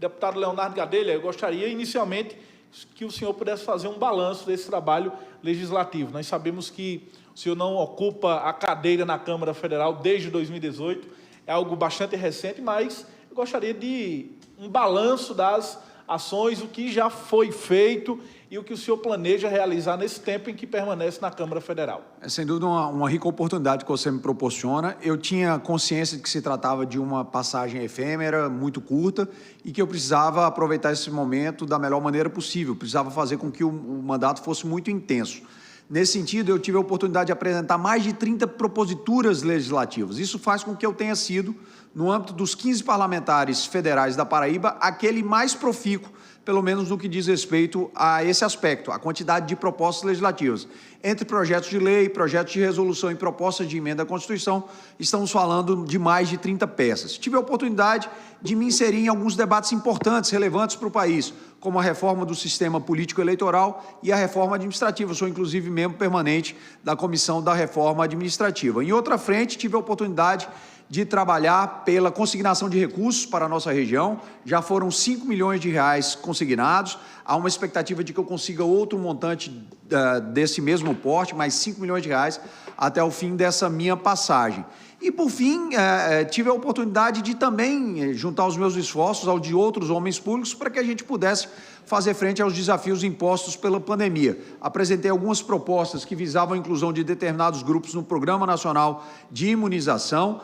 Deputado Leonardo Gadelha, eu gostaria inicialmente que o senhor pudesse fazer um balanço desse trabalho legislativo. Nós sabemos que o senhor não ocupa a cadeira na Câmara Federal desde 2018, é algo bastante recente, mas eu gostaria de um balanço das ações, o que já foi feito e o que o senhor planeja realizar nesse tempo em que permanece na Câmara Federal. É sem dúvida uma rica oportunidade que você me proporciona. Eu tinha consciência de que se tratava de uma passagem efêmera, muito curta, e que eu precisava aproveitar esse momento da melhor maneira possível, precisava fazer com que o mandato fosse muito intenso. Nesse sentido, eu tive a oportunidade de apresentar mais de 30 proposituras legislativas. Isso faz com que eu tenha sido, no âmbito dos 15 parlamentares federais da Paraíba, aquele mais profícuo, pelo menos no que diz respeito a esse aspecto, a quantidade de propostas legislativas. Entre projetos de lei, projetos de resolução e propostas de emenda à Constituição, estamos falando de mais de 30 peças. Tive a oportunidade de me inserir em alguns debates importantes, relevantes para o país, como a reforma do sistema político-eleitoral e a reforma administrativa. Eu sou, inclusive, membro permanente da Comissão da Reforma Administrativa. Em outra frente, tive a oportunidade de trabalhar pela consignação de recursos para a nossa região. Já foram 5 milhões de reais consignados. Há uma expectativa de que eu consiga outro montante desse mesmo porte, mais 5 milhões de reais, até o fim dessa minha passagem. E, por fim, tive a oportunidade de também juntar os meus esforços aos de outros homens públicos para que a gente pudesse fazer frente aos desafios impostos pela pandemia. Apresentei algumas propostas que visavam a inclusão de determinados grupos no Programa Nacional de Imunização,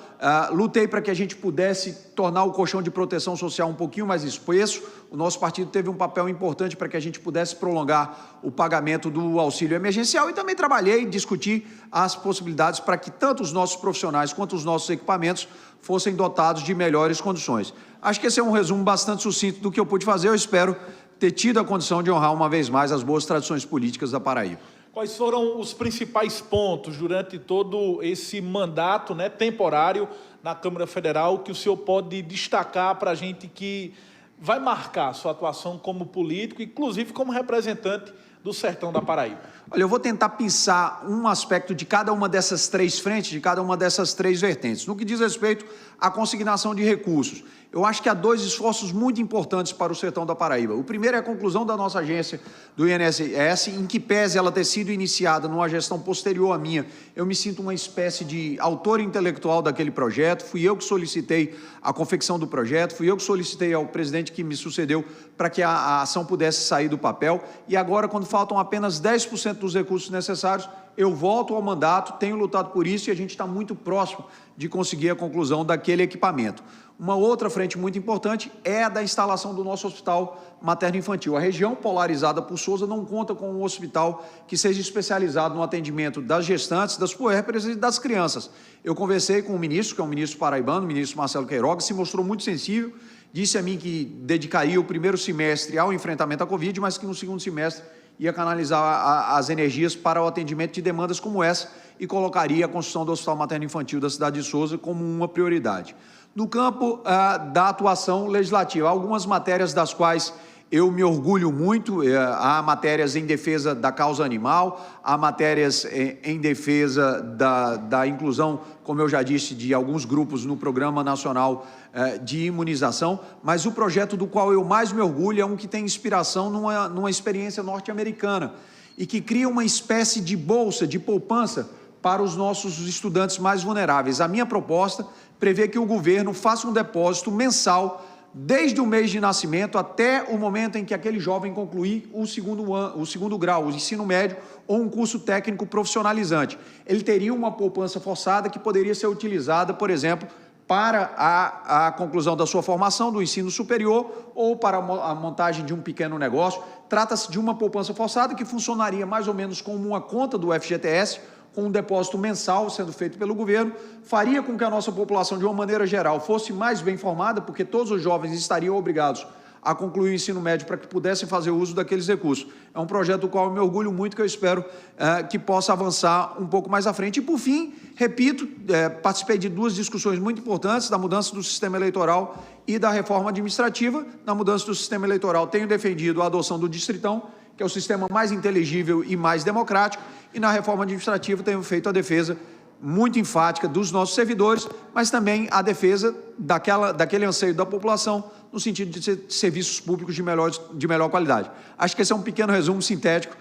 lutei para que a gente pudesse tornar o colchão de proteção social um pouquinho mais espesso. O nosso partido teve um papel importante para que a gente pudesse prolongar o pagamento do auxílio emergencial e também trabalhei e discuti as possibilidades para que tanto os nossos profissionais quanto os nossos equipamentos fossem dotados de melhores condições. Acho que esse é um resumo bastante sucinto do que eu pude fazer. Eu espero ter tido a condição de honrar uma vez mais as boas tradições políticas da Paraíba. Quais foram os principais pontos durante todo esse mandato, temporário na Câmara Federal que o senhor pode destacar para a gente que vai marcar sua atuação como político, inclusive como representante do sertão da Paraíba? Olha, eu vou tentar pensar um aspecto de cada uma dessas três frentes, de cada uma dessas três vertentes. No que diz respeito à consignação de recursos, eu acho que há dois esforços muito importantes para o sertão da Paraíba. O primeiro é a conclusão da nossa agência do INSS, em que pese ela ter sido iniciada numa gestão posterior à minha, eu me sinto uma espécie de autor intelectual daquele projeto, fui eu que solicitei a confecção do projeto, fui eu que solicitei ao presidente que me sucedeu para que a ação pudesse sair do papel, e agora, quando faltam apenas 10% dos recursos necessários, eu volto ao mandato, tenho lutado por isso e a gente está muito próximo de conseguir a conclusão daquele equipamento. Uma outra frente muito importante é a da instalação do nosso hospital materno-infantil. A região polarizada por Souza não conta com um hospital que seja especializado no atendimento das gestantes, das puérperas e das crianças. Eu conversei com o ministro, que é um ministro paraibano, o ministro Marcelo Queiroga, se mostrou muito sensível, disse a mim que dedicaria o primeiro semestre ao enfrentamento à Covid, mas que no segundo semestre ia canalizar as energias para o atendimento de demandas como essa e colocaria a construção do Hospital Materno-Infantil da cidade de Souza como uma prioridade. No campo da atuação legislativa, algumas matérias das quais eu me orgulho muito, há matérias em defesa da causa animal, há matérias em defesa da inclusão, como eu já disse, de alguns grupos no Programa Nacional de Imunização, mas o projeto do qual eu mais me orgulho é um que tem inspiração numa experiência norte-americana e que cria uma espécie de bolsa, de poupança para os nossos estudantes mais vulneráveis. A minha proposta prevê que o governo faça um depósito mensal desde o mês de nascimento até o momento em que aquele jovem concluir o segundo grau, o ensino médio ou um curso técnico profissionalizante. Ele teria uma poupança forçada que poderia ser utilizada, por exemplo, para a conclusão da sua formação, do ensino superior ou para a montagem de um pequeno negócio. Trata-se de uma poupança forçada que funcionaria mais ou menos como uma conta do FGTS, com um depósito mensal sendo feito pelo governo, faria com que a nossa população, de uma maneira geral, fosse mais bem formada, porque todos os jovens estariam obrigados a concluir o ensino médio para que pudessem fazer uso daqueles recursos. É um projeto do qual eu me orgulho muito, que eu espero que possa avançar um pouco mais à frente. E, por fim, repito, participei de duas discussões muito importantes, da mudança do sistema eleitoral e da reforma administrativa. Na mudança do sistema eleitoral, tenho defendido a adoção do Distritão, que é o sistema mais inteligível e mais democrático, e na reforma administrativa tenho feito a defesa muito enfática dos nossos servidores, mas também a defesa daquele anseio da população no sentido de ser serviços públicos de melhor qualidade. Acho que esse é um pequeno resumo sintético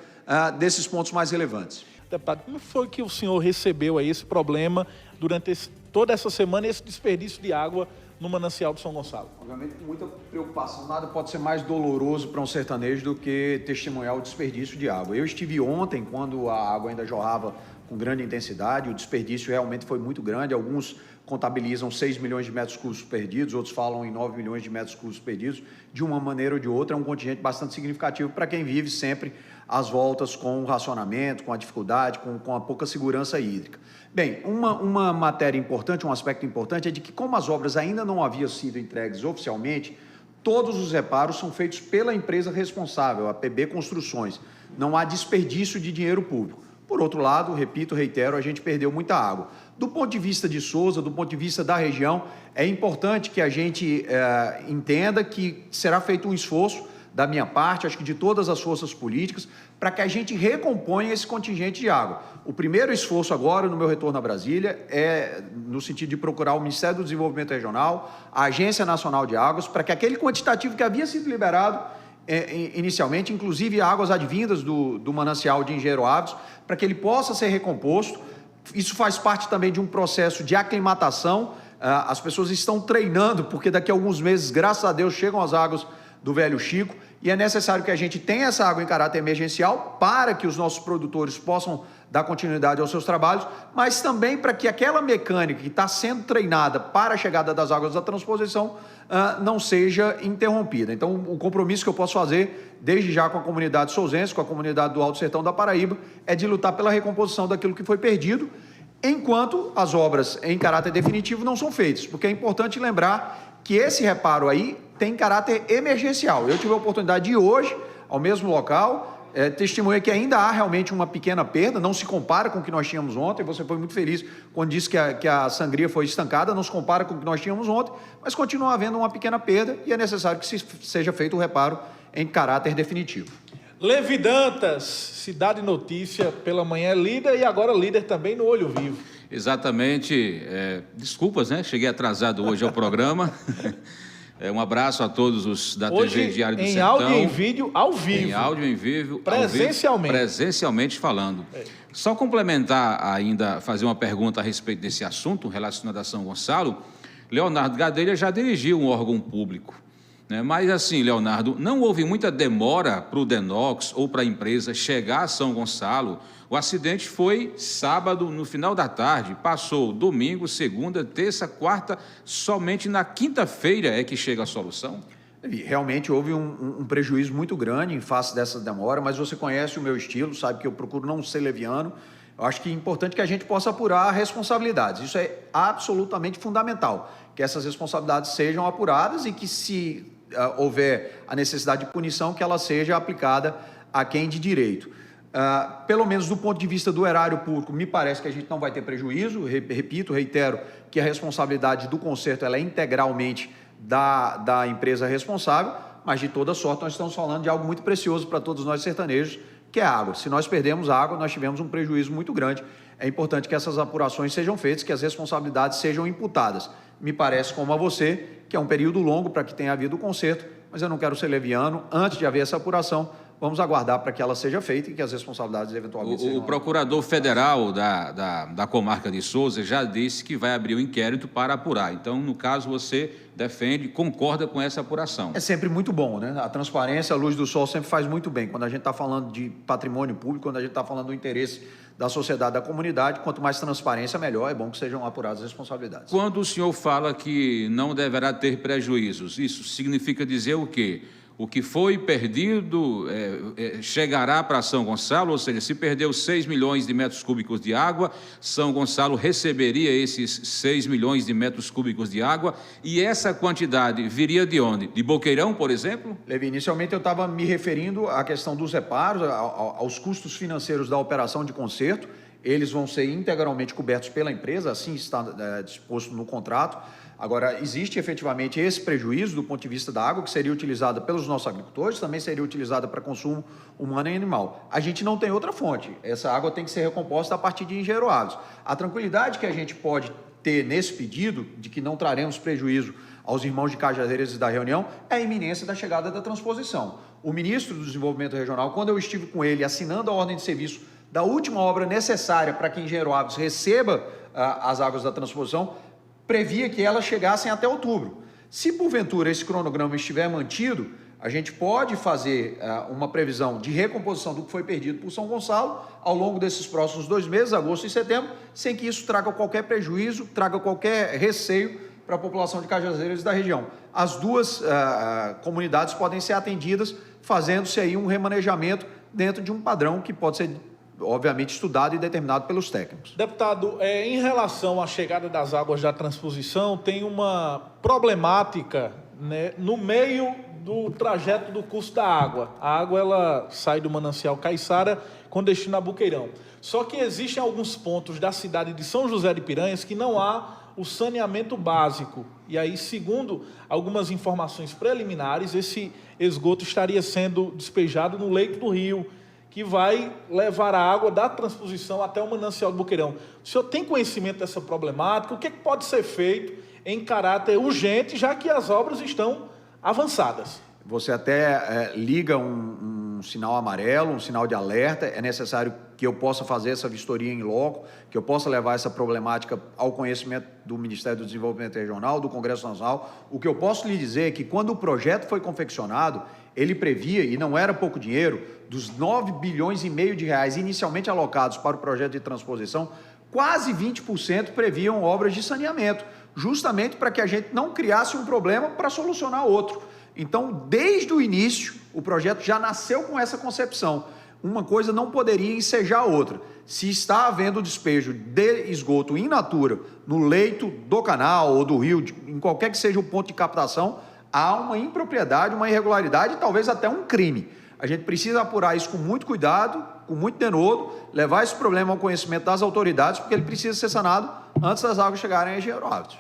desses pontos mais relevantes. Deputado, como foi que o senhor recebeu aí esse problema durante toda essa semana, esse desperdício de água no manancial de São Gonçalo? Obviamente, com muita preocupação. Nada pode ser mais doloroso para um sertanejo do que testemunhar o desperdício de água. Eu estive ontem, quando a água ainda jorrava com grande intensidade, o desperdício realmente foi muito grande. Alguns contabilizam 6 milhões de metros cúbicos perdidos, outros falam em 9 milhões de metros cúbicos perdidos. De uma maneira ou de outra, é um contingente bastante significativo para quem vive sempre às voltas com o racionamento, com a dificuldade, com a pouca segurança hídrica. Bem, uma matéria importante, um aspecto importante é de que, como as obras ainda não haviam sido entregues oficialmente, todos os reparos são feitos pela empresa responsável, a PB Construções. Não há desperdício de dinheiro público. Por outro lado, repito, reitero, a gente perdeu muita água. Do ponto de vista de Sousa, do ponto de vista da região, é importante que a gente entenda que será feito um esforço da minha parte, acho que de todas as forças políticas, para que a gente recomponha esse contingente de água. O primeiro esforço agora, no meu retorno a Brasília, é no sentido de procurar o Ministério do Desenvolvimento Regional, a Agência Nacional de Águas, para que aquele quantitativo que havia sido liberado inicialmente, inclusive águas advindas do manancial de Engenheiro Aves, para que ele possa ser recomposto. Isso faz parte também de um processo de aclimatação. As pessoas estão treinando, porque daqui a alguns meses, graças a Deus, chegam as águas do Velho Chico, e é necessário que a gente tenha essa água em caráter emergencial para que os nossos produtores possam dar continuidade aos seus trabalhos, mas também para que aquela mecânica que está sendo treinada para a chegada das águas da transposição não seja interrompida. Então, o compromisso que eu posso fazer, desde já com a comunidade sousense, com a comunidade do Alto Sertão da Paraíba, é de lutar pela recomposição daquilo que foi perdido, enquanto as obras em caráter definitivo não são feitas, porque é importante lembrar que esse reparo aí tem caráter emergencial. Eu tive a oportunidade de ir hoje ao mesmo local, testemunha que ainda há realmente uma pequena perda, não se compara com o que nós tínhamos ontem. Você foi muito feliz quando disse que a sangria foi estancada, não se compara com o que nós tínhamos ontem, mas continua havendo uma pequena perda e é necessário que seja feito o reparo em caráter definitivo. Levi Dantas, Cidade Notícia, pela manhã líder e agora líder também no Olho Vivo. Exatamente. Desculpas, né? Cheguei atrasado hoje ao programa. Um abraço a todos os da hoje, TV Diário do em Sertão. Áudio e em vídeo, ao vivo. Em áudio e em vivo. Presencialmente. Presencialmente falando. Só complementar ainda, fazer uma pergunta a respeito desse assunto relacionado a São Gonçalo. Leonardo Gadelha já dirigiu um órgão público, né? Mas assim, Leonardo, não houve muita demora para o DENOX ou para a empresa chegar a São Gonçalo. O acidente foi sábado, no final da tarde, passou domingo, segunda, terça, quarta, somente na quinta-feira é que chega a solução? Realmente houve um prejuízo muito grande em face dessa demora, mas você conhece o meu estilo, sabe que eu procuro não ser leviano. Eu acho que é importante que a gente possa apurar responsabilidades. Isso é absolutamente fundamental, que essas responsabilidades sejam apuradas e que, se houver a necessidade de punição, que ela seja aplicada a quem de direito. Pelo menos do ponto de vista do erário público, me parece que a gente não vai ter prejuízo. Repito, reitero que a responsabilidade do conserto ela é integralmente da empresa responsável, mas de toda sorte nós estamos falando de algo muito precioso para todos nós sertanejos, que é a água. Se nós perdemos a água, nós tivemos um prejuízo muito grande. É importante que essas apurações sejam feitas, que as responsabilidades sejam imputadas. Me parece, como a você, que é um período longo para que tenha havido o conserto, mas eu não quero ser leviano. Antes de haver essa apuração, vamos aguardar para que ela seja feita e que as responsabilidades eventualmente sejam... O procurador federal da comarca de Sousa já disse que vai abrir um inquérito para apurar. Então, no caso, você defende, concorda com essa apuração. É sempre muito bom, né? A transparência, a luz do sol sempre faz muito bem. Quando a gente está falando de patrimônio público, quando a gente está falando do interesse da sociedade, da comunidade, quanto mais transparência, melhor. É bom que sejam apuradas as responsabilidades. Quando o senhor fala que não deverá ter prejuízos, isso significa dizer o quê? O que foi perdido chegará para São Gonçalo, ou seja, se perdeu 6 milhões de metros cúbicos de água, São Gonçalo receberia esses 6 milhões de metros cúbicos de água, e essa quantidade viria de onde? De Boqueirão, por exemplo? Levi, inicialmente eu estava me referindo à questão dos reparos, aos custos financeiros da operação de conserto. Eles vão ser integralmente cobertos pela empresa, assim está disposto no contrato. Agora, existe efetivamente esse prejuízo do ponto de vista da água, que seria utilizada pelos nossos agricultores, também seria utilizada para consumo humano e animal. A gente não tem outra fonte, essa água tem que ser recomposta a partir de engenheiro áridos. A tranquilidade que a gente pode ter nesse pedido, de que não traremos prejuízo aos irmãos de Cajazeiras e da reunião, é a iminência da chegada da transposição. O ministro do Desenvolvimento Regional, quando eu estive com ele assinando a ordem de serviço da última obra necessária para que engenheiro áridos receba as águas da transposição, previa que elas chegassem até outubro. Se porventura esse cronograma estiver mantido, a gente pode fazer uma previsão de recomposição do que foi perdido por São Gonçalo ao longo desses próximos 2 meses, agosto e setembro, sem que isso traga qualquer prejuízo, traga qualquer receio para a população de Cajazeiras e da região. As duas comunidades podem ser atendidas, fazendo-se aí um remanejamento dentro de um padrão que pode ser, obviamente, estudado e determinado pelos técnicos. Deputado, em relação à chegada das águas da transposição, tem uma problemática, né, no meio do trajeto do curso da água. A água ela sai do manancial Caiçara com destino a Buqueirão. Só que existem alguns pontos da cidade de São José de Piranhas que não há o saneamento básico. E aí, segundo algumas informações preliminares, esse esgoto estaria sendo despejado no leito do rio, que vai levar a água da transposição até o manancial do Buqueirão. O senhor tem conhecimento dessa problemática? O que pode ser feito em caráter urgente, já que as obras estão avançadas? Você até liga um sinal amarelo, um sinal de alerta. É necessário que eu possa fazer essa vistoria em loco, que eu possa levar essa problemática ao conhecimento do Ministério do Desenvolvimento Regional, do Congresso Nacional. O que eu posso lhe dizer é que quando o projeto foi confeccionado, ele previa, e não era pouco dinheiro, dos 9,5 bilhões de reais inicialmente alocados para o projeto de transposição, quase 20% previam obras de saneamento, justamente para que a gente não criasse um problema para solucionar outro. Então, desde o início, o projeto já nasceu com essa concepção. Uma coisa não poderia ensejar a outra. Se está havendo despejo de esgoto in natura no leito do canal ou do rio, em qualquer que seja o ponto de captação, há uma impropriedade, uma irregularidade e talvez até um crime. A gente precisa apurar isso com muito cuidado, com muito denodo, levar esse problema ao conhecimento das autoridades, porque ele precisa ser sanado antes das águas chegarem a engenheiro áridos.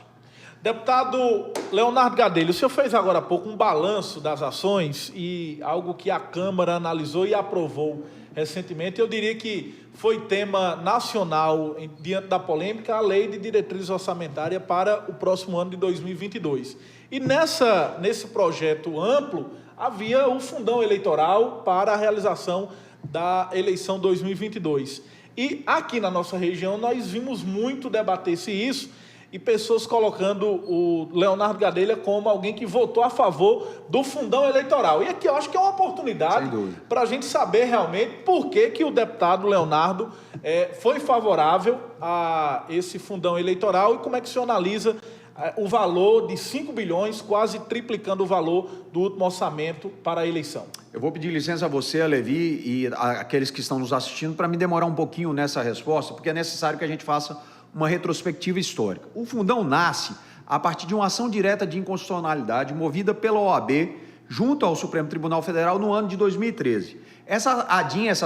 Deputado Leonardo Gadelha, o senhor fez agora há pouco um balanço das ações e algo que a Câmara analisou e aprovou recentemente. Eu diria que foi tema nacional, diante da polêmica, a Lei de Diretrizes Orçamentárias para o próximo ano de 2022. E nesse projeto amplo, havia o fundão eleitoral para a realização da eleição 2022. E aqui na nossa região nós vimos muito debater-se isso, e pessoas colocando o Leonardo Gadelha como alguém que votou a favor do fundão eleitoral. E aqui eu acho que é uma oportunidade para a gente saber realmente por que o deputado Leonardo foi favorável a esse fundão eleitoral e como é que o senhor analisa o valor de 5 bilhões, quase triplicando o valor do último orçamento para a eleição. Eu vou pedir licença a você, a Levi, e aqueles que estão nos assistindo, para me demorar um pouquinho nessa resposta, porque é necessário que a gente faça uma retrospectiva histórica. O fundão nasce a partir de uma ação direta de inconstitucionalidade movida pela OAB junto ao Supremo Tribunal Federal no ano de 2013. Essa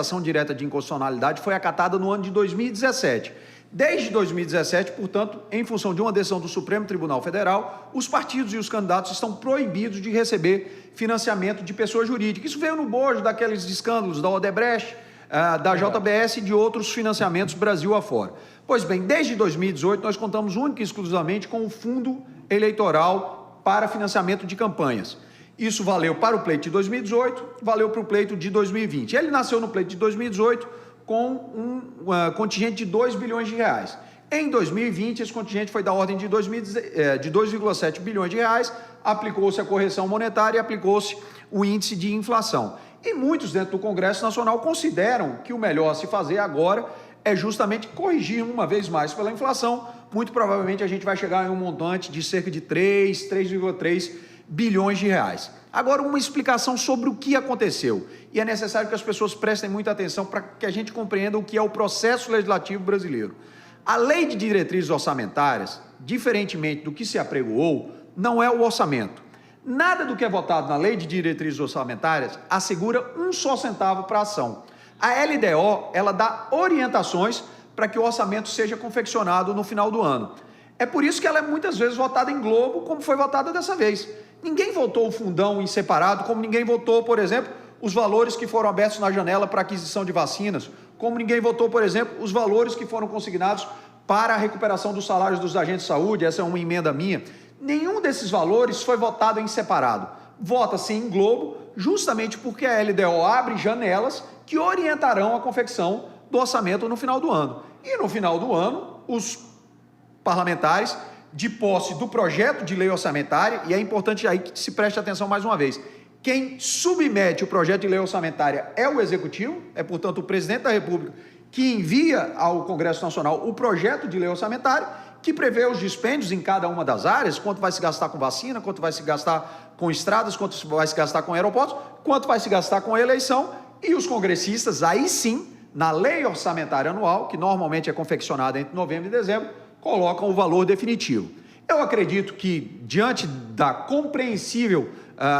ação direta de inconstitucionalidade foi acatada no ano de 2017. Desde 2017, portanto, em função de uma decisão do Supremo Tribunal Federal, os partidos e os candidatos estão proibidos de receber financiamento de pessoa jurídica. Isso veio no bojo daqueles escândalos da Odebrecht, da JBS e de outros financiamentos Brasil afora. Pois bem, desde 2018 nós contamos única e exclusivamente com o Fundo Eleitoral para financiamento de campanhas. Isso valeu para o pleito de 2018, valeu para o pleito de 2020. Ele nasceu no pleito de 2018 com um contingente de 2 bilhões de reais. Em 2020, esse contingente foi da ordem de 2,7 bilhões de reais, aplicou-se a correção monetária e aplicou-se o índice de inflação. E muitos dentro do Congresso Nacional consideram que o melhor a se fazer agora é justamente corrigir uma vez mais pela inflação. Muito provavelmente a gente vai chegar em um montante de cerca de 3,3 bilhões de reais. Agora, uma explicação sobre o que aconteceu. E é necessário que as pessoas prestem muita atenção para que a gente compreenda o que é o processo legislativo brasileiro. A Lei de Diretrizes Orçamentárias, diferentemente do que se apregoou, não é o orçamento. Nada do que é votado na Lei de Diretrizes Orçamentárias assegura um só centavo para a ação. A LDO, ela dá orientações para que o orçamento seja confeccionado no final do ano. É por isso que ela é muitas vezes votada em globo, como foi votada dessa vez. Ninguém votou o fundão em separado, como ninguém votou, por exemplo, os valores que foram abertos na janela para aquisição de vacinas, como ninguém votou, por exemplo, os valores que foram consignados para a recuperação dos salários dos agentes de saúde. Essa é uma emenda minha. Nenhum desses valores foi votado em separado. Vota-se em globo, justamente porque a LDO abre janelas que orientarão a confecção do orçamento no final do ano. E no final do ano, os parlamentares, de posse do projeto de lei orçamentária, e é importante aí que se preste atenção mais uma vez, quem submete o projeto de lei orçamentária é o Executivo, é, portanto, o Presidente da República que envia ao Congresso Nacional o projeto de lei orçamentária, que prevê os dispêndios em cada uma das áreas, quanto vai se gastar com vacina, quanto vai se gastar com estradas, quanto vai se gastar com aeroportos, quanto vai se gastar com eleição, e os congressistas, aí sim, na lei orçamentária anual, que normalmente é confeccionada entre novembro e dezembro, colocam o valor definitivo. Eu acredito que, diante da compreensível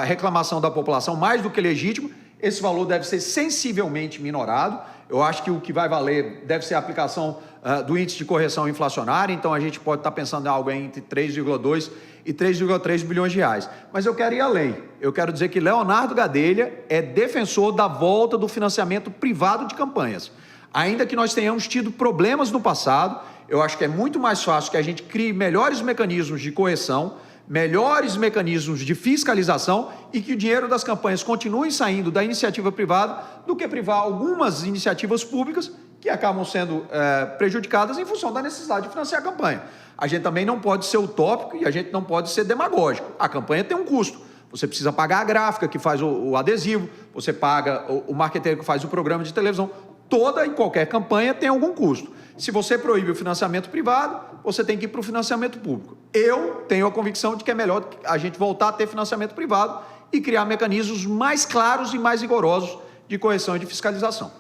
reclamação da população, mais do que legítimo, esse valor deve ser sensivelmente minorado. Eu acho que o que vai valer deve ser a aplicação do índice de correção inflacionária, então a gente pode estar pensando em algo entre 3,2 e 3,3 bilhões de reais. Mas eu quero ir além. Eu quero dizer que Leonardo Gadelha é defensor da volta do financiamento privado de campanhas. Ainda que nós tenhamos tido problemas no passado, eu acho que é muito mais fácil que a gente crie melhores mecanismos de correção, melhores mecanismos de fiscalização e que o dinheiro das campanhas continue saindo da iniciativa privada do que privar algumas iniciativas públicas que acabam sendo prejudicadas em função da necessidade de financiar a campanha. A gente também não pode ser utópico e a gente não pode ser demagógico. A campanha tem um custo. Você precisa pagar a gráfica que faz o adesivo, você paga o marqueteiro que faz o programa de televisão. Toda e qualquer campanha tem algum custo. Se você proíbe o financiamento privado, você tem que ir para o financiamento público. Eu tenho a convicção de que é melhor a gente voltar a ter financiamento privado e criar mecanismos mais claros e mais rigorosos de correção e de fiscalização.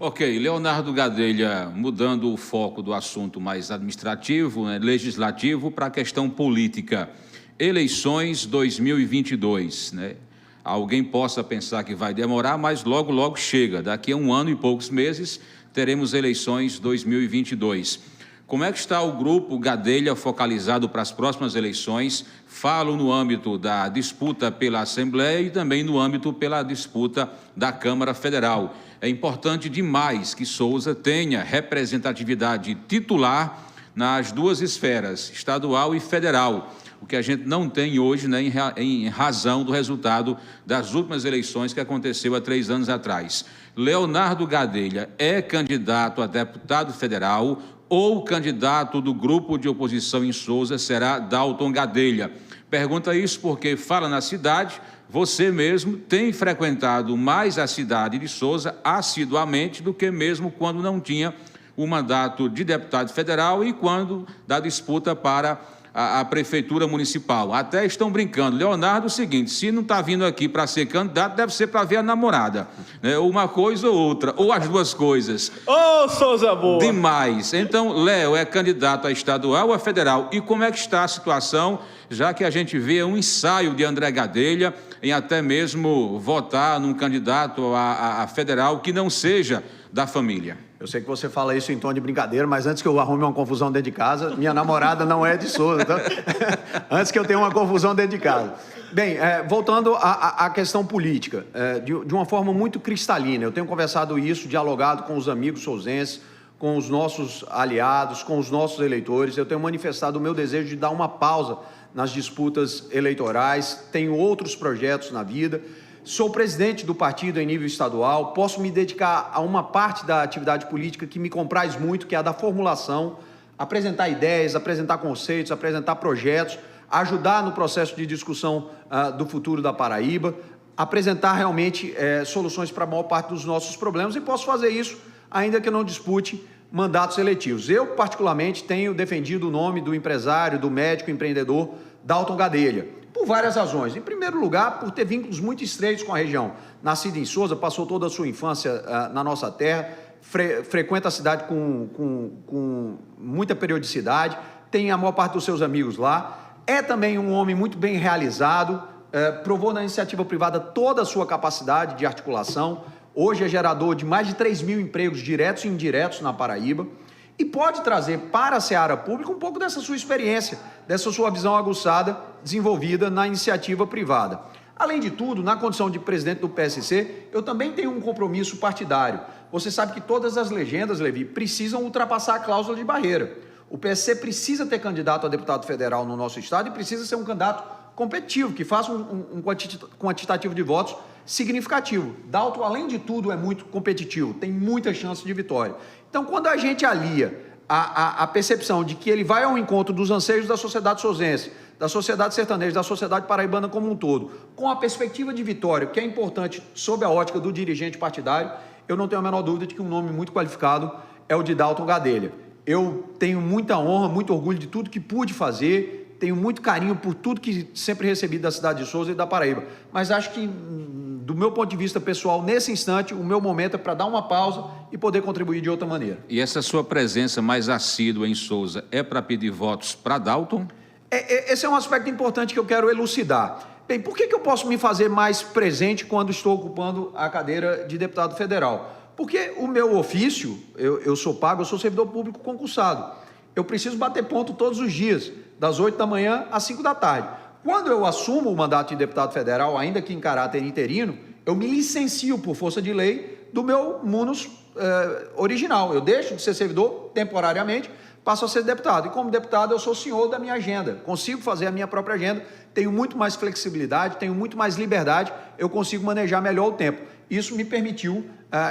Ok, Leonardo Gadelha, mudando o foco do assunto mais administrativo, legislativo, para a questão política. Eleições 2022, né? Alguém possa pensar que vai demorar, mas logo, logo chega. Daqui a 1 ano e poucos meses, teremos eleições 2022. Como é que está o grupo Gadelha focalizado para as próximas eleições? Falo no âmbito da disputa pela Assembleia e também no âmbito pela disputa da Câmara Federal. É importante demais que Souza tenha representatividade titular nas duas esferas, estadual e federal, o que a gente não tem hoje, né, em razão do resultado das últimas eleições que aconteceu há 3 anos atrás. Leonardo Gadelha é candidato a deputado federal ou candidato do grupo de oposição em Souza será Dalton Gadelha? Pergunta isso porque fala na cidade, você mesmo tem frequentado mais a cidade de Souza assiduamente do que mesmo quando não tinha o mandato de deputado federal e quando da disputa para a prefeitura municipal. Até estão brincando. Leonardo, o seguinte, se não está vindo aqui para ser candidato, deve ser para ver a namorada, né? Uma coisa ou outra, ou as duas coisas. Ô, Souza boa! Demais. Então, Léo é candidato a estadual ou a federal? E como é que está a situação, já que a gente vê um ensaio de André Gadelha em até mesmo votar num candidato a federal que não seja da família? Eu sei que você fala isso em tom de brincadeira, mas antes que eu arrume uma confusão dentro de casa, minha namorada não é de Souza, então, antes que eu tenha uma confusão dentro de casa. Bem, voltando à questão política, de uma forma muito cristalina, eu tenho conversado isso, dialogado com os amigos souzenses, com os nossos aliados, com os nossos eleitores, eu tenho manifestado o meu desejo de dar uma pausa nas disputas eleitorais, tenho outros projetos na vida. Sou presidente do partido em nível estadual, posso me dedicar a uma parte da atividade política que me compraz muito, que é a da formulação, apresentar ideias, apresentar conceitos, apresentar projetos, ajudar no processo de discussão do futuro da Paraíba, apresentar realmente soluções para a maior parte dos nossos problemas, e posso fazer isso ainda que eu não dispute mandatos eletivos. Eu, particularmente, tenho defendido o nome do empresário, do médico empreendedor Dalton Gadelha, por várias razões. Em primeiro lugar, por ter vínculos muito estreitos com a região. Nascido em Souza, passou toda a sua infância na nossa terra, frequenta a cidade com muita periodicidade, tem a maior parte dos seus amigos lá, é também um homem muito bem realizado, provou na iniciativa privada toda a sua capacidade de articulação, hoje é gerador de mais de 3.000 empregos diretos e indiretos na Paraíba. e pode trazer para a seara pública um pouco dessa sua experiência, dessa sua visão aguçada, desenvolvida na iniciativa privada. Além de tudo, na condição de presidente do PSC, eu também tenho um compromisso partidário. Você sabe que todas as legendas, Levi, precisam ultrapassar a cláusula de barreira. O PSC precisa ter candidato a deputado federal no nosso estado e precisa ser um candidato competitivo, que faça um quantitativo de votos significativo. Dalton, além de tudo, é muito competitivo, tem muita chance de vitória. Então, quando a gente alia a percepção de que ele vai ao encontro dos anseios da sociedade souzense, da sociedade sertaneja, da sociedade paraibana como um todo, com a perspectiva de vitória, que é importante sob a ótica do dirigente partidário, eu não tenho a menor dúvida de que um nome muito qualificado é o de Dalton Gadelha. Eu tenho muita honra, muito orgulho de tudo que pude fazer, tenho muito carinho por tudo que sempre recebi da cidade de Souza e da Paraíba, mas acho que, do meu ponto de vista pessoal, nesse instante, o meu momento é para dar uma pausa e poder contribuir de outra maneira. E essa sua presença mais assídua em Souza é para pedir votos para Dalton? Esse é um aspecto importante que eu quero elucidar. Bem, por que eu posso me fazer mais presente quando estou ocupando a cadeira de deputado federal? Porque o meu ofício, eu sou pago, eu sou servidor público concursado. Eu preciso bater ponto todos os dias, das 8 da manhã às 5 da tarde. Quando eu assumo o mandato de deputado federal, ainda que em caráter interino, eu me licencio por força de lei do meu munus original. Eu deixo de ser servidor temporariamente, passo a ser deputado. E como deputado, eu sou senhor da minha agenda. Consigo fazer a minha própria agenda, tenho muito mais flexibilidade, tenho muito mais liberdade, eu consigo manejar melhor o tempo. Isso me permitiu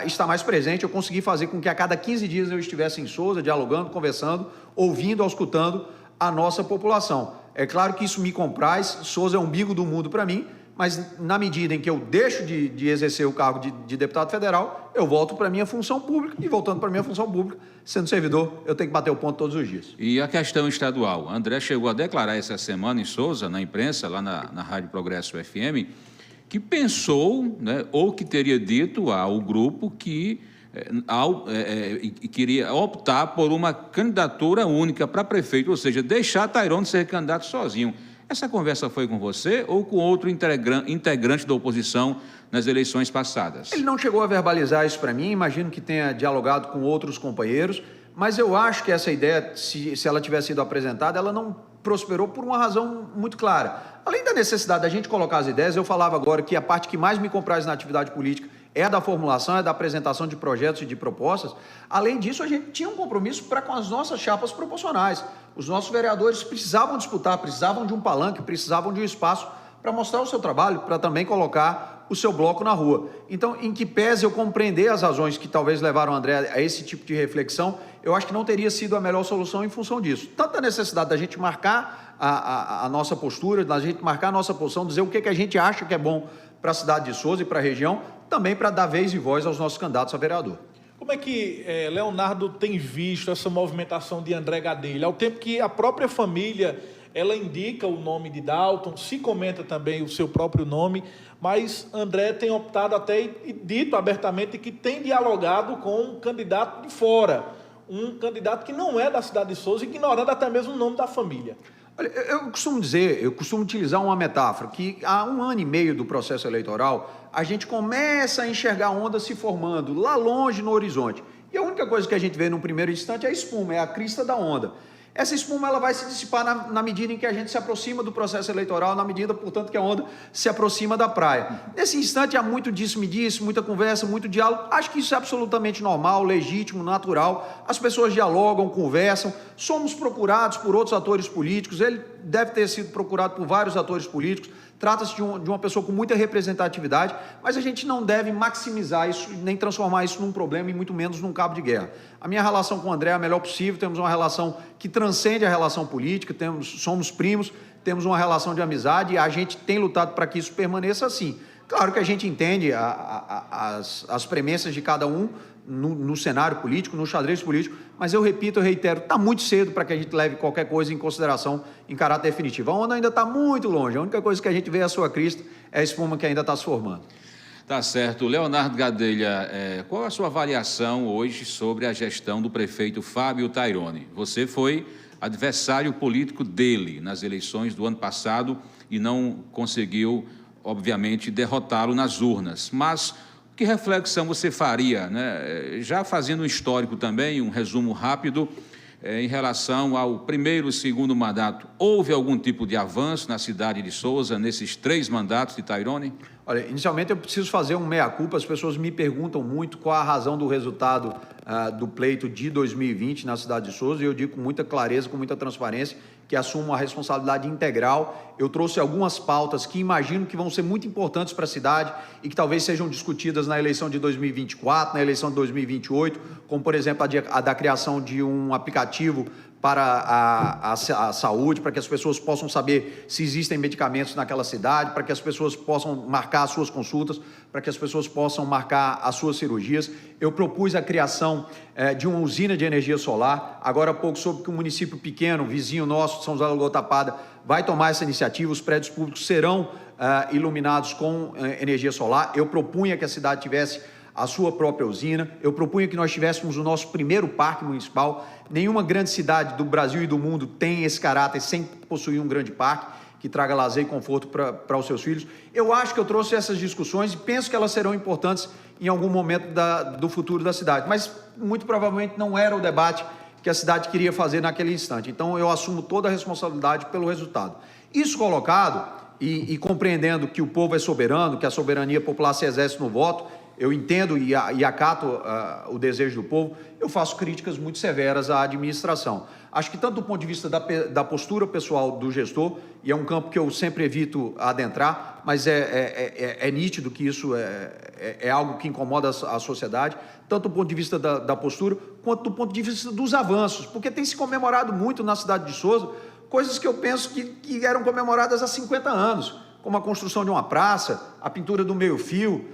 estar mais presente, eu consegui fazer com que a cada 15 dias eu estivesse em Souza, dialogando, conversando, ouvindo, escutando a nossa população. É claro que isso me compraz, Souza é o umbigo do mundo para mim, mas na medida em que eu deixo de exercer o cargo de deputado federal, eu volto para a minha função pública, e voltando para a minha função pública, sendo servidor, eu tenho que bater o ponto todos os dias. E a questão estadual? André chegou a declarar essa semana em Souza, na imprensa, lá na Rádio Progresso FM, que pensou, né, ou que teria dito ao grupo que queria optar por uma candidatura única para prefeito, ou seja, deixar Tairone ser candidato sozinho. Essa conversa foi com você ou com outro integrante da oposição nas eleições passadas? Ele não chegou a verbalizar isso para mim, imagino que tenha dialogado com outros companheiros, mas eu acho que essa ideia, se ela tivesse sido apresentada, ela não prosperou por uma razão muito clara. Além da necessidade da gente colocar as ideias, eu falava agora que a parte que mais me compraz na atividade política é a da formulação, é da apresentação de projetos e de propostas. Além disso, a gente tinha um compromisso para com as nossas chapas proporcionais. Os nossos vereadores precisavam disputar, precisavam de um palanque, precisavam de um espaço para mostrar o seu trabalho, para também colocar o seu bloco na rua. Então, em que pese eu compreender as razões que talvez levaram o André a esse tipo de reflexão, eu acho que não teria sido a melhor solução em função disso. Tanto a necessidade da gente marcar a nossa postura, da gente marcar a nossa posição, dizer o que a gente acha que é bom para a cidade de Souza e para a região, também para dar vez e voz aos nossos candidatos a vereador. Como é que Leonardo tem visto essa movimentação de André Gadelha? Ao tempo que a própria família, ela indica o nome de Dalton, se comenta também o seu próprio nome, mas André tem optado até e dito abertamente que tem dialogado com um candidato de fora, um candidato que não é da cidade de Souza, ignorando até mesmo o nome da família. Olha, eu costumo utilizar uma metáfora, que há 1 ano e meio do processo eleitoral, a gente começa a enxergar a onda se formando lá longe no horizonte. E a única coisa que a gente vê num primeiro instante é a espuma, é a crista da onda. Essa espuma ela vai se dissipar na medida em que a gente se aproxima do processo eleitoral, na medida, portanto, que a onda se aproxima da praia. Nesse instante há muito disse-me-disse, muita conversa, muito diálogo. Acho que isso é absolutamente normal, legítimo, natural. As pessoas dialogam, conversam. Somos procurados por outros atores políticos. Ele deve ter sido procurado por vários atores políticos. Trata-se de uma pessoa com muita representatividade, mas a gente não deve maximizar isso, nem transformar isso num problema e muito menos num cabo de guerra. A minha relação com o André é a melhor possível, temos uma relação que transcende a relação política, somos primos, temos uma relação de amizade e a gente tem lutado para que isso permaneça assim. Claro que a gente entende as premissas de cada um no cenário político, no xadrez político, mas eu repito, eu reitero, está muito cedo para que a gente leve qualquer coisa em consideração em caráter definitivo. A onda ainda está muito longe, a única coisa que a gente vê é a sua crista, é a espuma que ainda está se formando. Tá certo. Leonardo Gadelha, qual a sua avaliação hoje sobre a gestão do prefeito Fábio Tairone? Você foi adversário político dele nas eleições do ano passado e não conseguiu, obviamente, derrotá-lo nas urnas, mas que reflexão você faria, né? Já fazendo um histórico também, um resumo rápido, em relação ao primeiro e segundo mandato, houve algum tipo de avanço na cidade de Souza, nesses 3 mandatos de Tairone? Olha, inicialmente eu preciso fazer um meia-culpa. As pessoas me perguntam muito qual a razão do resultado do pleito de 2020 na cidade de Souza, e eu digo com muita clareza, com muita transparência, que assumo a responsabilidade integral. Eu trouxe algumas pautas que imagino que vão ser muito importantes para a cidade e que talvez sejam discutidas na eleição de 2024, na eleição de 2028, como, por exemplo, a da criação de um aplicativo para a saúde, para que as pessoas possam saber se existem medicamentos naquela cidade, para que as pessoas possam marcar as suas consultas, para que as pessoas possam marcar as suas cirurgias. Eu propus a criação de uma usina de energia solar. Agora há pouco soube que um município pequeno, vizinho nosso, São José do Gotapada, vai tomar essa iniciativa. Os prédios públicos serão iluminados com energia solar. Eu propunha que a cidade tivesse a sua própria usina. Eu propunha que nós tivéssemos o nosso primeiro parque municipal. Nenhuma grande cidade do Brasil e do mundo tem esse caráter sem possuir um grande parque que traga lazer e conforto para os seus filhos. Eu acho que eu trouxe essas discussões e penso que elas serão importantes em algum momento do futuro da cidade, mas muito provavelmente não era o debate que a cidade queria fazer naquele instante. Então eu assumo toda a responsabilidade pelo resultado. Isso colocado e compreendendo que o povo é soberano, que a soberania popular se exerce no voto, eu entendo e acato o desejo do povo, eu faço críticas muito severas à administração. Acho que tanto do ponto de vista da postura pessoal do gestor, e é um campo que eu sempre evito adentrar, mas é nítido que isso é algo que incomoda a sociedade, tanto do ponto de vista da postura, quanto do ponto de vista dos avanços, porque tem se comemorado muito na cidade de Souza coisas que eu penso que eram comemoradas há 50 anos, como a construção de uma praça, a pintura do meio-fio,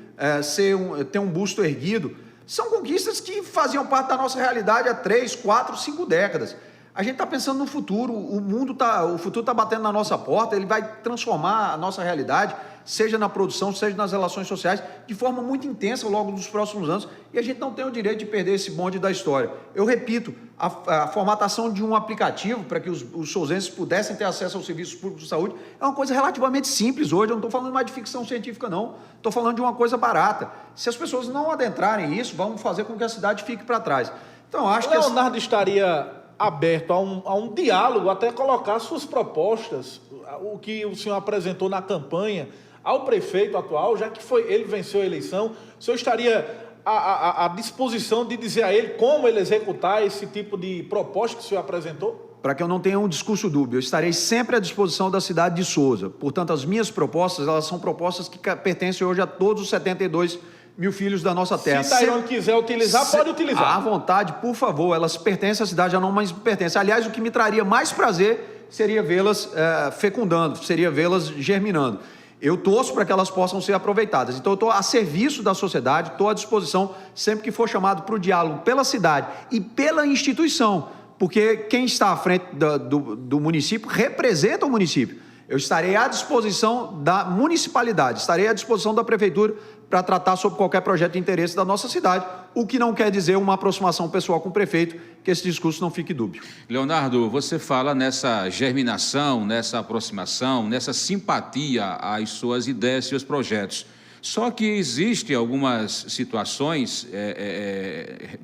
ter um busto erguido. São conquistas que faziam parte da nossa realidade há 3, 4, 5 décadas. A gente está pensando no futuro, o futuro está batendo na nossa porta, ele vai transformar a nossa realidade, seja na produção, seja nas relações sociais, de forma muito intensa logo nos próximos anos, e a gente não tem o direito de perder esse bonde da história. Eu repito, a formatação de um aplicativo para que os souzenses pudessem ter acesso aos serviços públicos de saúde é uma coisa relativamente simples hoje. Eu não estou falando mais de ficção científica, não. Estou falando de uma coisa barata. Se as pessoas não adentrarem isso, vão fazer com que a cidade fique para trás. Então, eu acho que Leonardo estaria aberto a um diálogo, até colocar suas propostas, o que o senhor apresentou na campanha ao prefeito atual, já que ele venceu a eleição. O senhor estaria à disposição de dizer a ele como ele executar esse tipo de proposta que o senhor apresentou? Para que eu não tenha um discurso dúbio, eu estarei sempre à disposição da cidade de Souza. Portanto, as minhas propostas, elas são propostas que pertencem hoje a todos os 72 mil filhos da nossa terra. Se Tairone quiser utilizar, pode utilizar. À vontade, por favor, elas pertencem à cidade, já não mais pertencem. Aliás, o que me traria mais prazer seria vê-las fecundando, seria vê-las germinando. Eu torço para que elas possam ser aproveitadas. Então, eu estou a serviço da sociedade, estou à disposição sempre que for chamado para o diálogo pela cidade e pela instituição, porque quem está à frente do município representa o município. Eu estarei à disposição da municipalidade, estarei à disposição da prefeitura para tratar sobre qualquer projeto de interesse da nossa cidade, o que não quer dizer uma aproximação pessoal com o prefeito, que esse discurso não fique dúbio. Leonardo, você fala nessa germinação, nessa aproximação, nessa simpatia às suas ideias, seus projetos. Só que existem algumas situações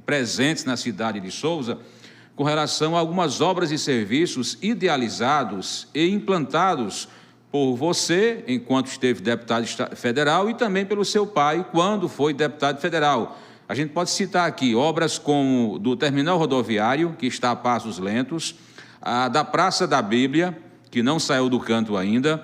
presentes na cidade de Souza com relação a algumas obras e serviços idealizados e implantados por você, enquanto esteve deputado federal, e também pelo seu pai, quando foi deputado federal. A gente pode citar aqui obras como do terminal rodoviário, que está a passos lentos, a da Praça da Bíblia, que não saiu do canto ainda,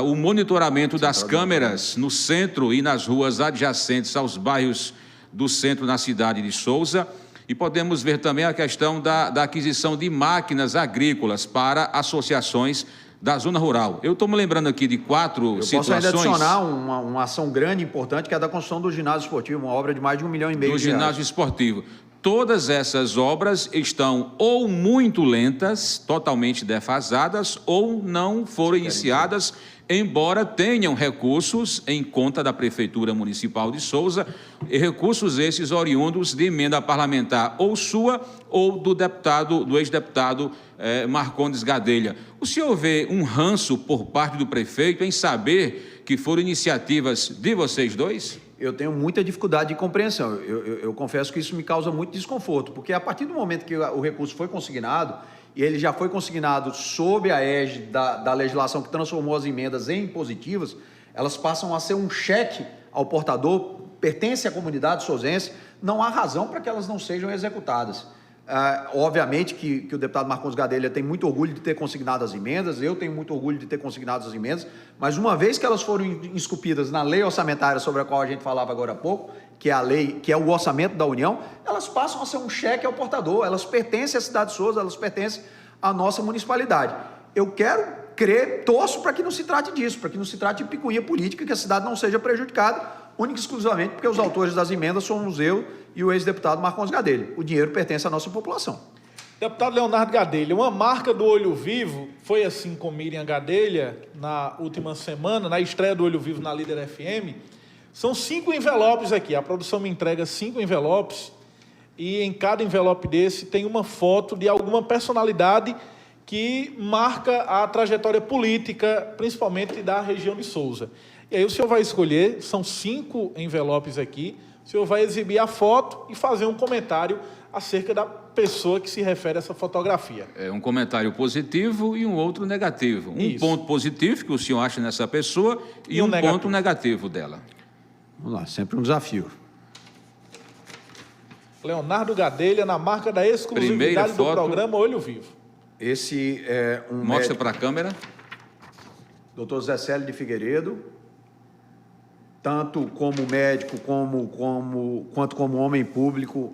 o monitoramento das câmeras no centro e nas ruas adjacentes aos bairros do centro na cidade de Souza, e podemos ver também a questão da aquisição de máquinas agrícolas para associações da zona rural. Eu estou me lembrando aqui de 4 situações... Eu posso ainda adicionar uma ação grande e importante, que é a da construção do ginásio esportivo, uma obra de mais de R$1,5 milhão. Do ginásio esportivo. Todas essas obras estão ou muito lentas, totalmente defasadas, ou não foram iniciadas, embora tenham recursos em conta da Prefeitura Municipal de Souza, e recursos esses oriundos de emenda parlamentar ou sua ou do ex-deputado Marcondes Gadelha. O senhor vê um ranço por parte do prefeito em saber que foram iniciativas de vocês dois? eu tenho muita dificuldade de compreensão. Eu confesso que isso me causa muito desconforto, porque a partir do momento que o recurso foi consignado, e ele já foi consignado sob a égide da legislação que transformou as emendas em impositivas, elas passam a ser um cheque ao portador, pertence à comunidade souzense, não há razão para que elas não sejam executadas. Obviamente que o deputado Marcos Gadelha tem muito orgulho de ter consignado as emendas, eu tenho muito orgulho de ter consignado as emendas, mas uma vez que elas foram esculpidas na lei orçamentária sobre a qual a gente falava agora há pouco, que é a lei, que é o orçamento da União, elas passam a ser um cheque ao portador, elas pertencem à cidade de Souza, elas pertencem à nossa municipalidade. Eu quero crer, torço para que não se trate disso, para que não se trate de picuinha política, que a cidade não seja prejudicada, única e exclusivamente porque os autores das emendas somos eu e o ex-deputado Marcos Gadelha. O dinheiro pertence à nossa população. Deputado Leonardo Gadelha, uma marca do Olho Vivo foi assim com Miriam Gadelha na última semana, na estreia do Olho Vivo na Líder FM. São 5 envelopes aqui, a produção me entrega 5 envelopes e em cada envelope desse tem uma foto de alguma personalidade que marca a trajetória política, principalmente da região de Souza. E aí o senhor vai escolher, são 5 envelopes aqui, o senhor vai exibir a foto e fazer um comentário acerca da pessoa que se refere a essa fotografia. É um comentário positivo e um outro negativo. Um Isso. ponto positivo que o senhor acha nessa pessoa e um ponto negativo dela. Vamos lá, sempre um desafio. Leonardo Gadelha, na marca da exclusividade do programa Olho Vivo. Esse é um Mostra para a câmera. Dr. Zé Célio de Figueiredo, tanto como médico quanto como homem público,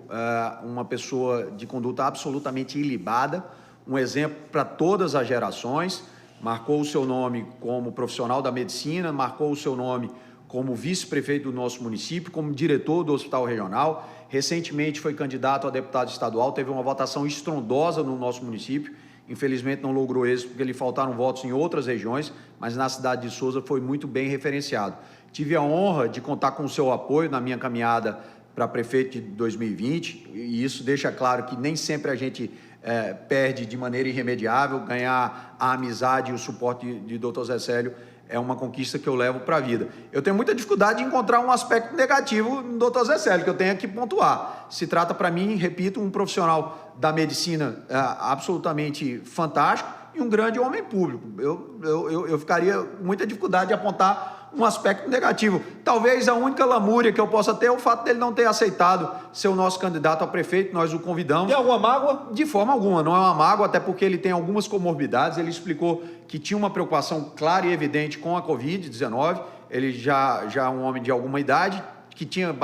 uma pessoa de conduta absolutamente ilibada, um exemplo para todas as gerações, marcou o seu nome como profissional da medicina, marcou o seu nome como vice-prefeito do nosso município, como diretor do Hospital Regional, recentemente foi candidato a deputado estadual, teve uma votação estrondosa no nosso município, infelizmente não logrou êxito porque lhe faltaram votos em outras regiões, mas na cidade de Souza foi muito bem referenciado. Tive a honra de contar com o seu apoio na minha caminhada para prefeito de 2020, e isso deixa claro que nem sempre a gente perde de maneira irremediável. Ganhar a amizade e o suporte de Dr. Zé Célio é uma conquista que eu levo para a vida. Eu tenho muita dificuldade de encontrar um aspecto negativo no Dr. Zé Célio, que eu tenho que pontuar. Se trata, para mim, repito, um profissional da medicina absolutamente fantástico e um grande homem público. Eu ficaria com muita dificuldade de apontar um aspecto negativo. Talvez a única lamúria que eu possa ter é o fato dele não ter aceitado ser o nosso candidato a prefeito, nós o convidamos. Tem alguma mágoa? De forma alguma, não é uma mágoa, até porque ele tem algumas comorbidades, ele explicou que tinha uma preocupação clara e evidente com a Covid-19, ele já é um homem de alguma idade, que tinha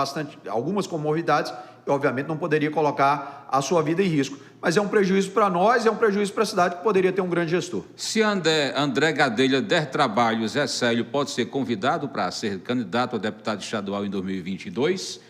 algumas comorbidades, e obviamente não poderia colocar a sua vida em risco. Mas é um prejuízo para nós, é um prejuízo para a cidade que poderia ter um grande gestor. Se André Gadelha der trabalho, Zé Célio pode ser convidado para ser candidato a deputado estadual em 2022,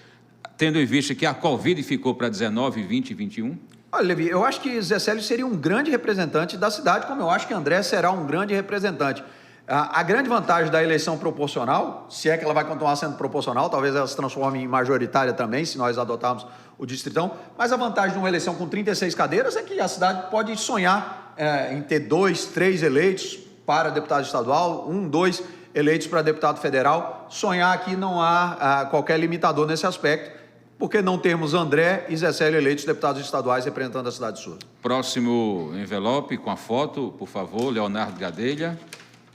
tendo em vista que a Covid ficou para 19, 20 e 21? Olha, Levi, eu acho que Zé Célio seria um grande representante da cidade, como eu acho que André será um grande representante. A grande vantagem da eleição proporcional, se é que ela vai continuar sendo proporcional, talvez ela se transforme em majoritária também, se nós adotarmos o distritão, mas a vantagem de uma eleição com 36 cadeiras é que a cidade pode sonhar em ter 2, 3 eleitos para deputado estadual, 1, 2 eleitos para deputado federal. Sonhar que não há qualquer limitador nesse aspecto, porque não temos André e Zé Célio eleitos deputados estaduais representando a cidade de Souza. Próximo envelope com a foto, por favor, Leonardo Gadelha.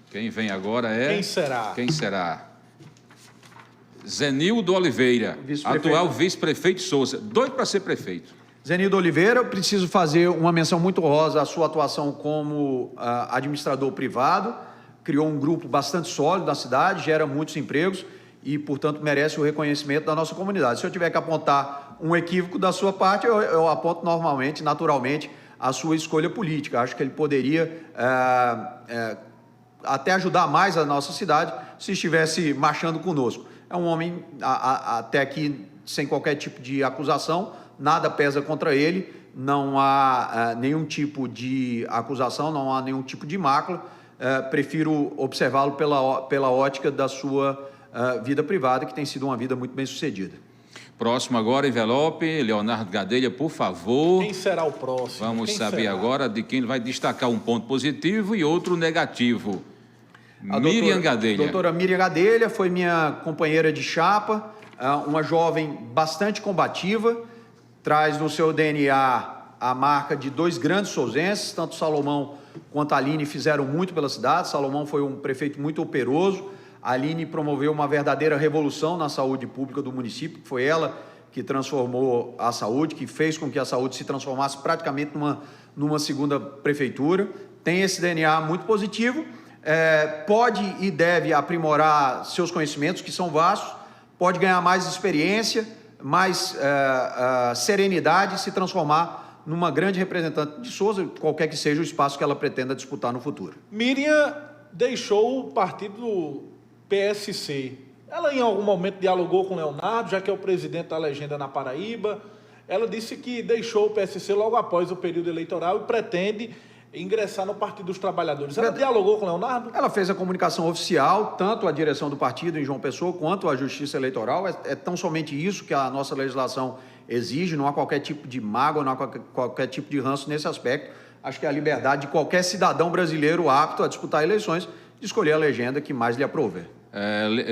Quem vem agora é... Quem será? Quem será? Zenildo Oliveira, atual vice-prefeito de Souza, doido para ser prefeito. Zenildo Oliveira, eu preciso fazer uma menção muito honrosa à sua atuação como administrador privado, criou um grupo bastante sólido na cidade, gera muitos empregos e, portanto, merece o reconhecimento da nossa comunidade. Se eu tiver que apontar um equívoco da sua parte, eu aponto naturalmente, a sua escolha política. Acho que ele poderia até ajudar mais a nossa cidade se estivesse marchando conosco. É um homem, até aqui, sem qualquer tipo de acusação, nada pesa contra ele, não há nenhum tipo de acusação, não há nenhum tipo de mácula, prefiro observá-lo pela ótica da sua vida privada, que tem sido uma vida muito bem sucedida. Próximo agora, envelope, Leonardo Gadelha, por favor. Quem será o próximo? Vamos saber agora de quem vai destacar um ponto positivo e outro negativo. Miriam Gadelha. Doutora Miriam Gadelha foi minha companheira de chapa, uma jovem bastante combativa, traz no seu DNA a marca de dois grandes souzenses, tanto Salomão quanto a Aline fizeram muito pela cidade. Salomão foi um prefeito muito operoso, a Aline promoveu uma verdadeira revolução na saúde pública do município, que foi ela que transformou a saúde, que fez com que a saúde se transformasse praticamente numa segunda prefeitura. Tem esse DNA muito positivo, pode e deve aprimorar seus conhecimentos, que são vastos, pode ganhar mais experiência, mais serenidade e se transformar numa grande representante de Souza, qualquer que seja o espaço que ela pretenda disputar no futuro. Miriam deixou o partido PSC. Ela em algum momento dialogou com o Leonardo, já que é o presidente da legenda na Paraíba. Ela disse que deixou o PSC logo após o período eleitoral e pretende ingressar no Partido dos Trabalhadores. Ela dialogou com o Leonardo? Ela fez a comunicação oficial, tanto a direção do partido em João Pessoa, quanto a Justiça Eleitoral. É tão somente isso que a nossa legislação exige, não há qualquer tipo de mágoa, não há qualquer tipo de ranço nesse aspecto. Acho que é a liberdade de qualquer cidadão brasileiro apto a disputar eleições de escolher a legenda que mais lhe aprouver.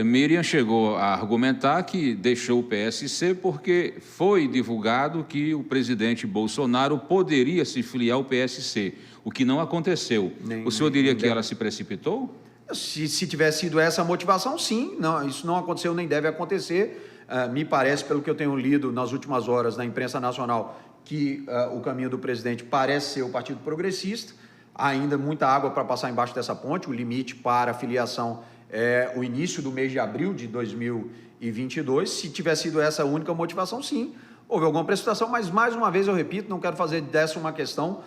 Miriam chegou a argumentar que deixou o PSC porque foi divulgado que o presidente Bolsonaro poderia se filiar ao PSC, o que não aconteceu. O senhor diria que ela se precipitou? Se tivesse sido essa a motivação, sim. Não, isso não aconteceu nem deve acontecer. Me parece, pelo que eu tenho lido nas últimas horas na imprensa nacional, que o caminho do presidente parece ser o Partido Progressista. Há ainda muita água para passar embaixo dessa ponte. O limite para a filiação é o início do mês de abril de 2022. Se tivesse sido essa a única motivação, sim, houve alguma precipitação, mas, mais uma vez, eu repito, não quero fazer dessa uma questão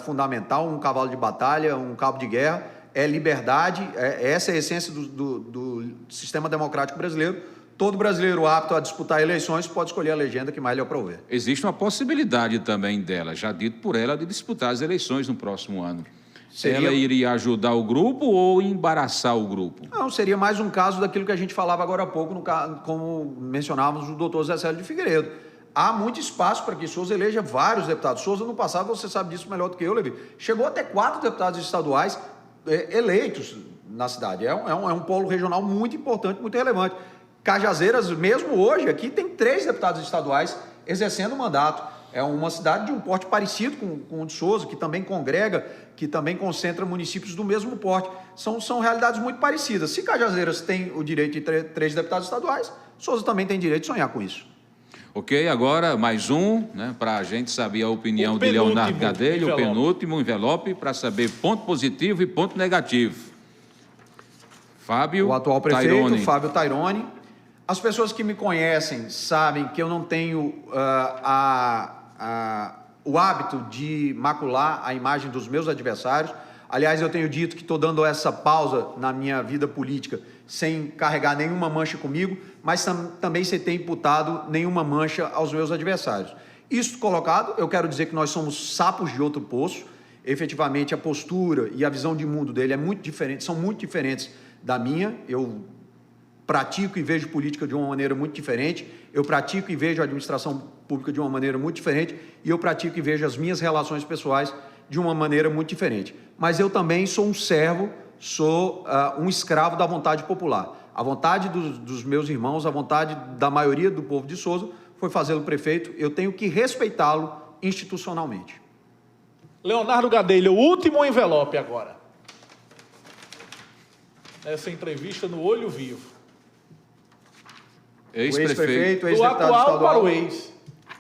fundamental, um cavalo de batalha, um cabo de guerra. É liberdade, essa é a essência do sistema democrático brasileiro. Todo brasileiro apto a disputar eleições pode escolher a legenda que mais lhe aprouver. Existe uma possibilidade também dela, já dito por ela, de disputar as eleições no próximo ano. Ela iria ajudar o grupo ou embaraçar o grupo? Não, seria mais um caso daquilo que a gente falava agora há pouco, como mencionávamos o doutor Zé Célio de Figueiredo. Há muito espaço para que Souza eleja vários deputados. Souza, no passado, você sabe disso melhor do que eu, Levi, chegou até 4 deputados estaduais eleitos na cidade. É um polo regional muito importante, muito relevante. Cajazeiras, mesmo hoje, aqui tem 3 deputados estaduais exercendo o mandato. É uma cidade de um porte parecido com o de Souza, que também congrega, que também concentra municípios do mesmo porte. São realidades muito parecidas. Se Cajazeiras tem o direito de ter 3 deputados estaduais, Souza também tem direito de sonhar com isso. Ok, agora mais um, né, para a gente saber a opinião de Leonardo Gadelha, o penúltimo envelope, para saber ponto positivo e ponto negativo. Fábio O atual prefeito, Taironi. Fábio Taironi. As pessoas que me conhecem sabem que eu não tenho o hábito de macular a imagem dos meus adversários. Aliás, eu tenho dito que estou dando essa pausa na minha vida política sem carregar nenhuma mancha comigo, mas também sem ter imputado nenhuma mancha aos meus adversários. Isso colocado, eu quero dizer que nós somos sapos de outro poço. Efetivamente, a postura e a visão de mundo dele são muito diferentes da minha. Eu pratico e vejo política de uma maneira muito diferente, eu pratico e vejo a administração pública de uma maneira muito diferente, e eu pratico e vejo as minhas relações pessoais de uma maneira muito diferente. Mas eu também sou um servo, sou um escravo da vontade popular. A vontade dos meus irmãos, a vontade da maioria do povo de Souza foi fazê-lo prefeito, eu tenho que respeitá-lo institucionalmente. Leonardo Gadelha, o último envelope agora. Essa entrevista no Olho Vivo. Ex-prefeito. Do atual para o ex.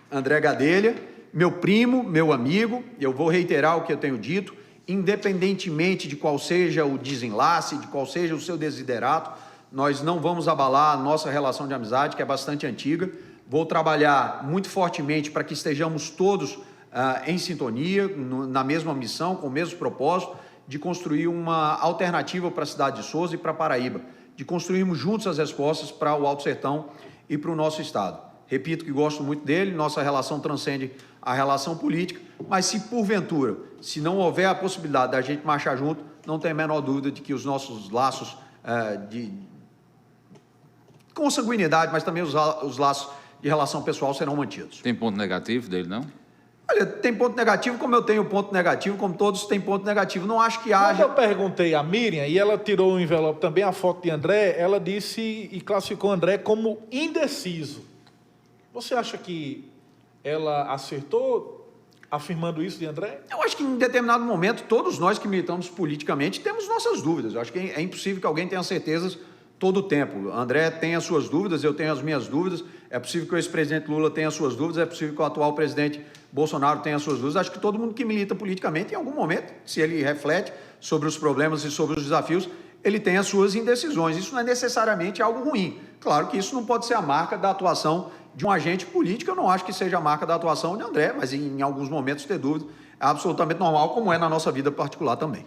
André Gadelha, meu primo, meu amigo, eu vou reiterar o que eu tenho dito, independentemente de qual seja o desenlace, de qual seja o seu desiderato, nós não vamos abalar a nossa relação de amizade, que é bastante antiga. Vou trabalhar muito fortemente para que estejamos todos em sintonia, na mesma missão, com o mesmo propósito, de construir uma alternativa para a cidade de Souza e para a Paraíba, de construirmos juntos as respostas para o Alto Sertão e para o nosso Estado. Repito que gosto muito dele, nossa relação transcende a relação política, mas se porventura, se não houver a possibilidade da gente marchar junto, não tem a menor dúvida de que os nossos laços de consanguinidade, mas também os laços de relação pessoal serão mantidos. Tem ponto negativo dele, não? Olha, tem ponto negativo, como eu tenho ponto negativo, como todos têm ponto negativo. Não acho que Quando haja... eu perguntei a Miriam, e ela tirou o envelope também, a foto de André, ela disse e classificou André como indeciso. Você acha que ela acertou afirmando isso de André? Eu acho que em determinado momento, todos nós que militamos politicamente temos nossas dúvidas. Eu acho que é impossível que alguém tenha certezas todo o tempo. André tem as suas dúvidas, eu tenho as minhas dúvidas. É possível que o ex-presidente Lula tenha as suas dúvidas, é possível que o atual presidente Bolsonaro tenha as suas dúvidas. Acho que todo mundo que milita politicamente, em algum momento, se ele reflete sobre os problemas e sobre os desafios, ele tem as suas indecisões. Isso não é necessariamente algo ruim. Claro que isso não pode ser a marca da atuação de um agente político. Eu não acho que seja a marca da atuação de André, mas em alguns momentos ter dúvida é absolutamente normal, como é na nossa vida particular também.